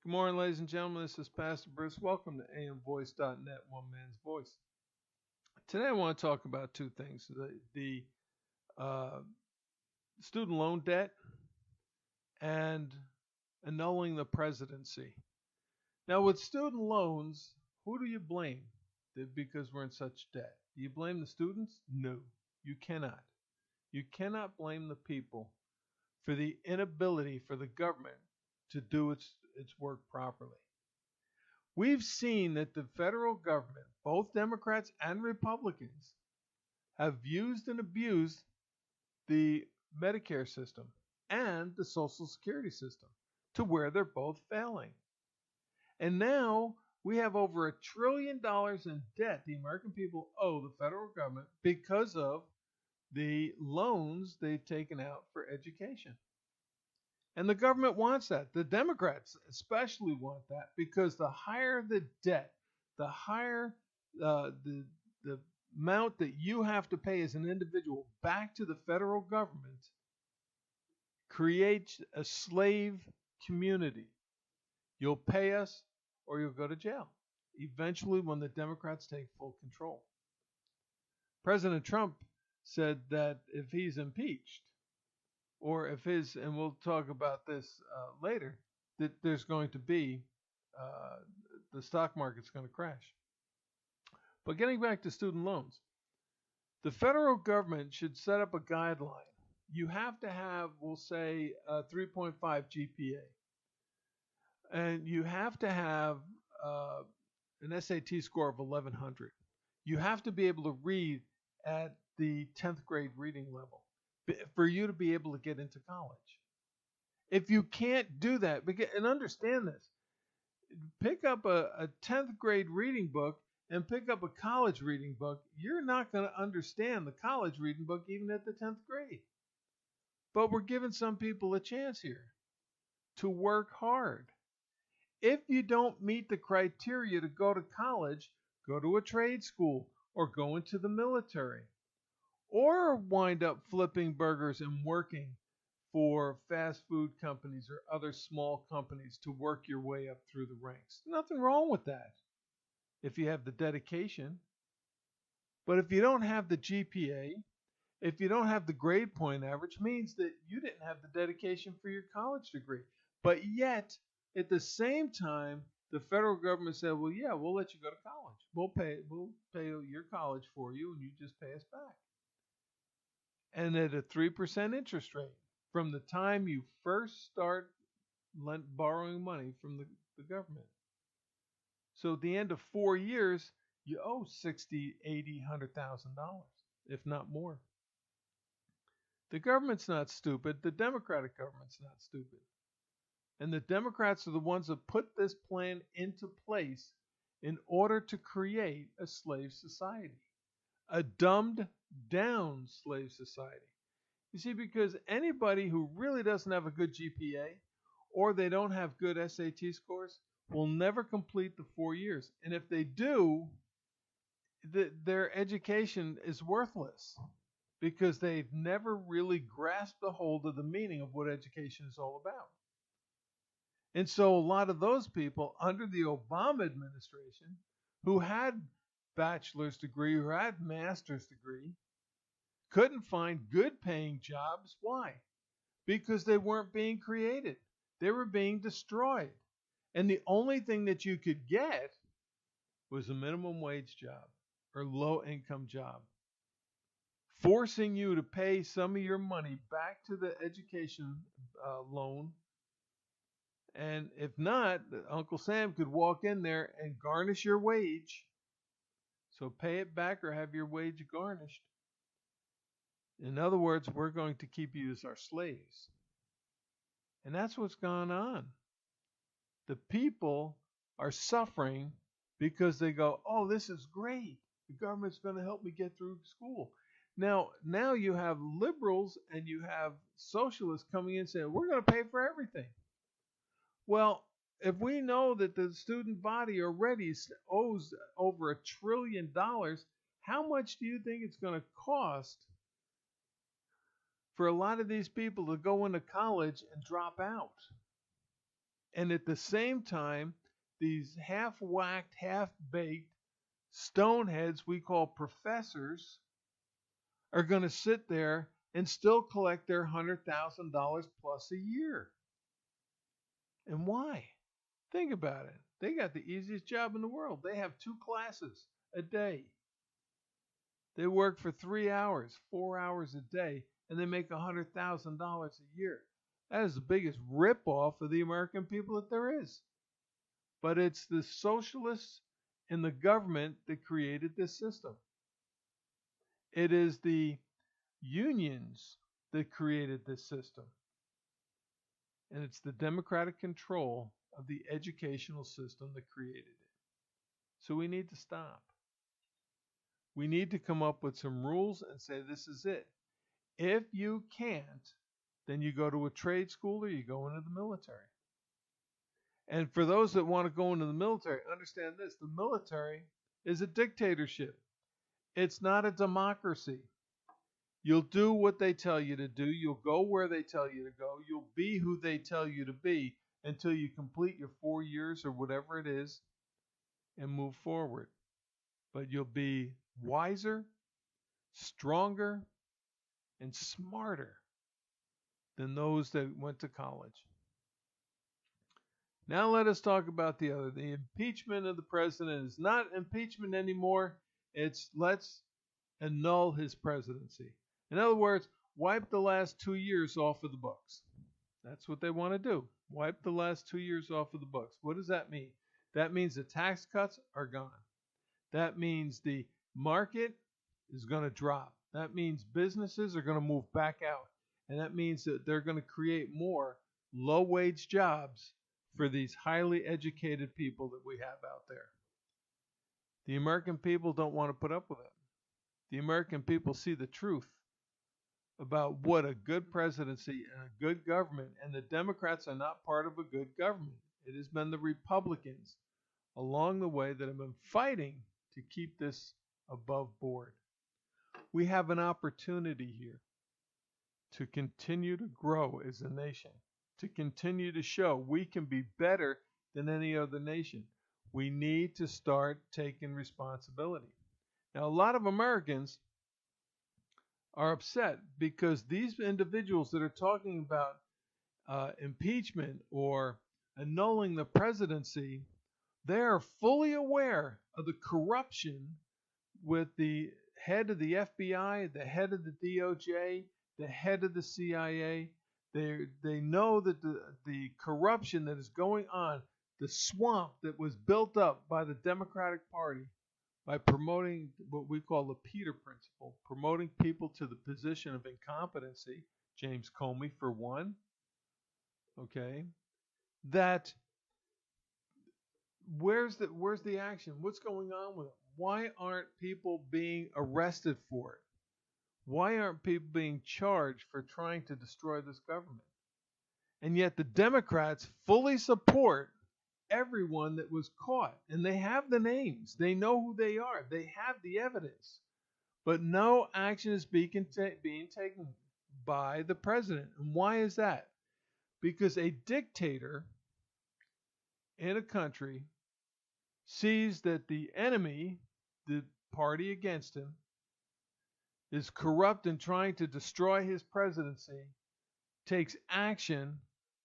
Good morning, ladies and gentlemen. This is Pastor Bruce. Welcome to amvoice.net, One Man's Voice. Today I want to talk about two things, the uh, student loan debt and annulling the presidency. Now, with student loans, who do you blame because we're in such debt? Do you blame the students? No, you cannot. You cannot blame the people for the inability for the government to do its work properly. We've seen that the federal government, both Democrats and Republicans, have used and abused the Medicare system and the Social Security system to where they're both failing. And now we have over $1 trillion in debt the American people owe the federal government because of the loans they've taken out for education. And the government wants that. The Democrats especially want that because the higher the debt, the higher the amount that you have to pay as an individual back to the federal government creates a slave community. You'll pay us or you'll go to jail. Eventually, when the Democrats take full control. President Trump said that if he's impeached, or if his, and we'll talk about this later, that there's going to be uh, the stock market's going to crash. But getting back to student loans, the federal government should set up a guideline. You have to have, we'll say, a 3.5 GPA, and you have to have uh, an SAT score of 1100. You have to be able to read at the 10th grade reading level for you to be able to get into college. If you can't do that, and understand this, pick up a 10th grade reading book and pick up a college reading book, you're not going to understand the college reading book even at the 10th grade. But we're giving some people a chance here to work hard. If you don't meet the criteria to go to college, go to a trade school or go into the military or wind up flipping burgers and working for fast food companies or other small companies to work your way up through the ranks. Nothing wrong with that if you have the dedication. But if you don't have the GPA, if you don't have the grade point average, means that you didn't have the dedication for your college degree. But yet, at the same time, the federal government said, well, yeah, we'll let you go to college. We'll pay your college for you and you just pay us back. And at a 3% interest rate from the time you first start borrowing money from the government. So at the end of 4 years, you owe 60, 80, $100,000, if not more. The government's not stupid. The Democratic government's not stupid. And the Democrats are the ones that put this plan into place in order to create a slave society, a dumbed down slave society. You see, because anybody who really doesn't have a good GPA or they don't have good SAT scores will never complete the 4 years. And if they do, their education is worthless because they've never really grasped a hold of the meaning of what education is all about. And so a lot of those people under the Obama administration who had bachelor's degree, who had master's degree, couldn't find good paying jobs. Why? Because they weren't being created. They were being destroyed. And the only thing that you could get was a minimum wage job or low income job, forcing you to pay some of your money back to the education loan. And if not, Uncle Sam could walk in there and garnish your wage. So pay it back or have your wage garnished. In other words, we're going to keep you as our slaves. And that's what's gone on. The people are suffering because they go, oh, this is great. The government's going to help me get through school. Now you have liberals and you have socialists coming in saying, we're going to pay for everything. Well, if we know that the student body already owes over $1 trillion, how much do you think it's going to cost for a lot of these people to go into college and drop out? And at the same time, these half-whacked, half-baked stoneheads we call professors are going to sit there and still collect their $100,000 plus a year. And why? Think about it. They got the easiest job in the world. They have 2 classes a day. They work for 3 hours, 4 hours a day, and they make $100,000 a year. That is the biggest ripoff of the American people that there is. But it's the socialists in the government that created this system. It is the unions that created this system. And it's the democratic control of the educational system that created it. So we need to stop. We need to come up with some rules and say this is it. If you can't, then you go to a trade school or you go into the military. And for those that want to go into the military, understand this. The military is a dictatorship. It's not a democracy. You'll do what they tell you to do. You'll go where they tell you to go. You'll be who they tell you to be until you complete your 4 years or whatever it is and move forward. But you'll be wiser, stronger, and smarter than those that went to college. Now let us talk about the other. The impeachment of the president is not impeachment anymore. It's let's annul his presidency. In other words, wipe the last 2 years off of the books. That's what they want to do. Wipe the last 2 years off of the books. What does that mean? That means the tax cuts are gone. That means the market is going to drop. That means businesses are going to move back out. And that means that they're going to create more low-wage jobs for these highly educated people that we have out there. The American people don't want to put up with it. The American people see the truth about what a good presidency and a good government, and the Democrats are not part of a good government. It has been the Republicans along the way that have been fighting to keep this above board. We have an opportunity here to continue to grow as a nation, to continue to show we can be better than any other nation. We need to start taking responsibility. Now, a lot of Americans are upset because these individuals that are talking about impeachment or annulling the presidency, they are fully aware of the corruption with the head of the FBI, the head of the DOJ, the head of the CIA. They know that the corruption that is going on, the swamp that was built up by the Democratic Party by promoting what we call the Peter Principle, promoting people to the position of incompetency, James Comey for one, okay, that where's the action? What's going on with it? Why aren't people being arrested for it? Why aren't people being charged for trying to destroy this government? And yet the Democrats fully support everyone that was caught. And they have the names. They know who they are. They have the evidence. But no action is being taken by the president. And why is that? Because a dictator in a country sees that the enemy, the party against him, is corrupt and trying to destroy his presidency, takes action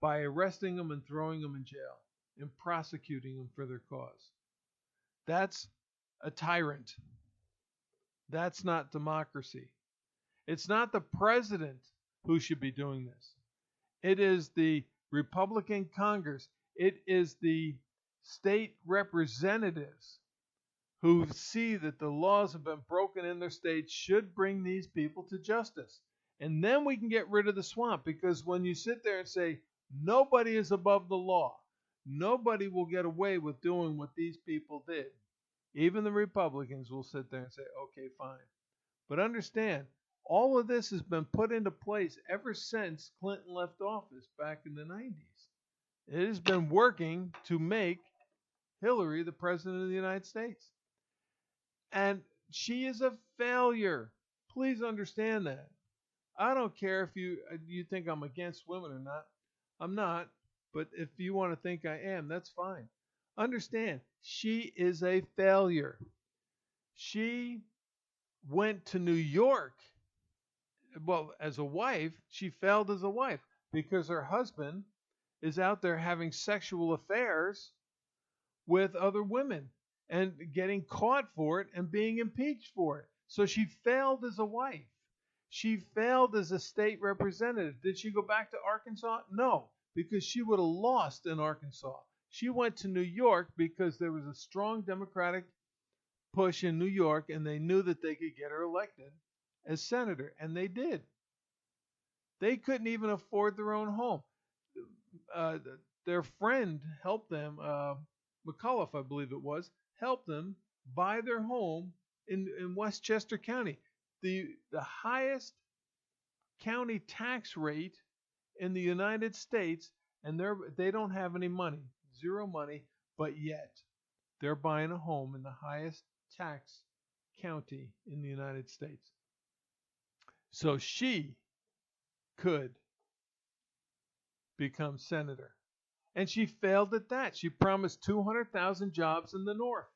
by arresting him and throwing him in jail and prosecuting them for their cause. That's a tyrant. That's not democracy. It's not the president who should be doing this. It is the Republican Congress. It is the state representatives who see that the laws have been broken in their states should bring these people to justice. And then we can get rid of the swamp, because when you sit there and say nobody is above the law, nobody will get away with doing what these people did. Even the Republicans will sit there and say, okay, fine. But understand, all of this has been put into place ever since Clinton left office back in the 90s. It has been working to make Hillary the president of the United States. And she is a failure. Please understand that. I don't care if you think I'm against women or not. I'm not. but if you want to think I am, that's fine. Understand, she is a failure. She went to New York. Well, as a wife, she failed as a wife because her husband is out there having sexual affairs with other women and getting caught for it and being impeached for it. So she failed as a wife. She failed as a state representative. Did she go back to Arkansas? No, because she would have lost in Arkansas. She went to New York because there was a strong Democratic push in New York, and they knew that they could get her elected as senator, and they did. They couldn't even afford their own home. Their friend helped them, McAuliffe, I believe it was, helped them buy their home in Westchester County, the highest county tax rate in the United States, and they don't have any money, zero money, but yet they're buying a home in the highest tax county in the United States. So she could become senator. And she failed at that. She promised 200,000 jobs in the north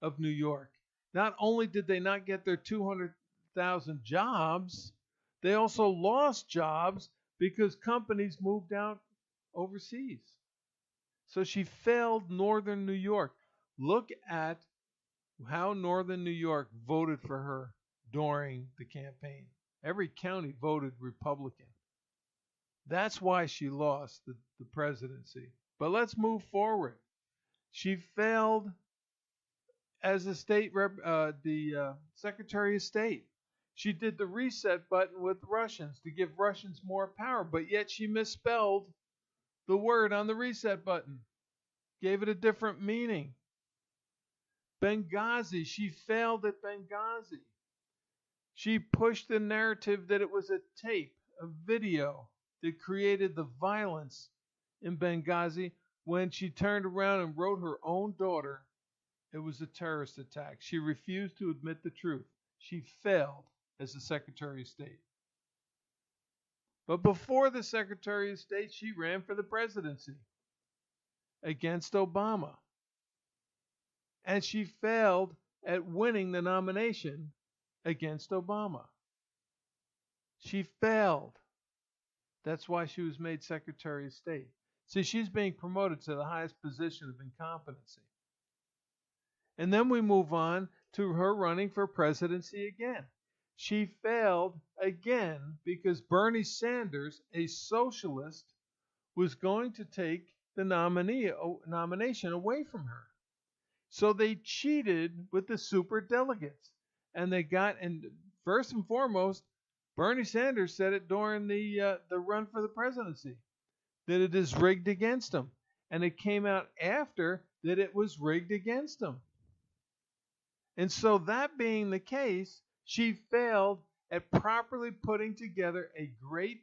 of New York. Not only did they not get their 200,000 jobs, they also lost jobs because companies moved out overseas. So she failed northern New York. Look at how northern New York voted for her during the campaign. Every county voted Republican. That's why she lost the presidency. But let's move forward. She failed as a Secretary of State. She did the reset button with Russians to give Russians more power, but yet she misspelled the word on the reset button, gave it a different meaning. Benghazi, she failed at Benghazi. She pushed the narrative that it was a tape, a video that created the violence in Benghazi when she turned around and wrote her own daughter it was a terrorist attack. She refused to admit the truth. She failed as the Secretary of State. But before the Secretary of State, she ran for the presidency against Obama. And she failed at winning the nomination against Obama. She failed. That's why she was made Secretary of State. See, she's being promoted to the highest position of incompetency. And then we move on to her running for presidency again. She failed again because Bernie Sanders, a socialist, was going to take the nomination away from her. So they cheated with the superdelegates. And first and foremost, Bernie Sanders said it during the run for the presidency, that it is rigged against him. And it came out after that it was rigged against him. And so that being the case, she failed at properly putting together a great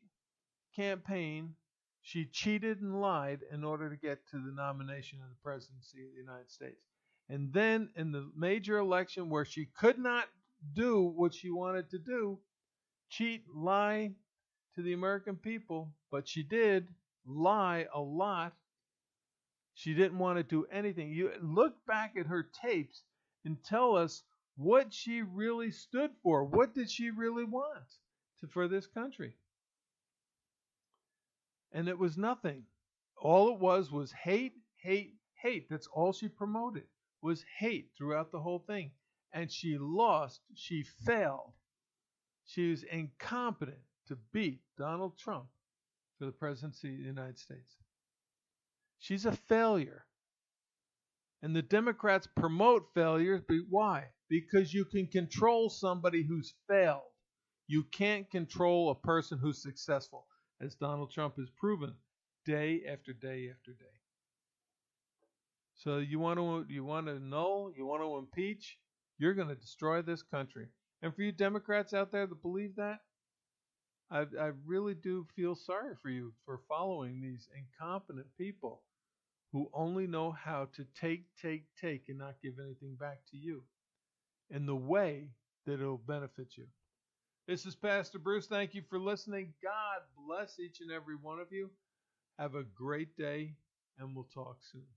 campaign. She cheated and lied in order to get to the nomination of the presidency of the United States. And then in the major election where she could not do what she wanted to do, cheat, lie to the American people, but she did lie a lot. She didn't want to do anything. You look back at her tapes and tell us what she really stood for. What did she really want for this country? And it was nothing. All it was hate, hate, hate. That's all she promoted, was hate throughout the whole thing. And she lost. She failed. She was incompetent to beat Donald Trump for the presidency of the United States. She's a failure. And the Democrats promote failures. Why? Because you can control somebody who's failed. You can't control a person who's successful, as Donald Trump has proven day after day after day. So you want to annul, you want to impeach, you're going to destroy this country. And for you Democrats out there that believe that, I really do feel sorry for you for following these incompetent people who only know how to take, and not give anything back to you in the way that it'll benefit you. This is Pastor Bruce. Thank you for listening. God bless each and every one of you. Have a great day, and we'll talk soon.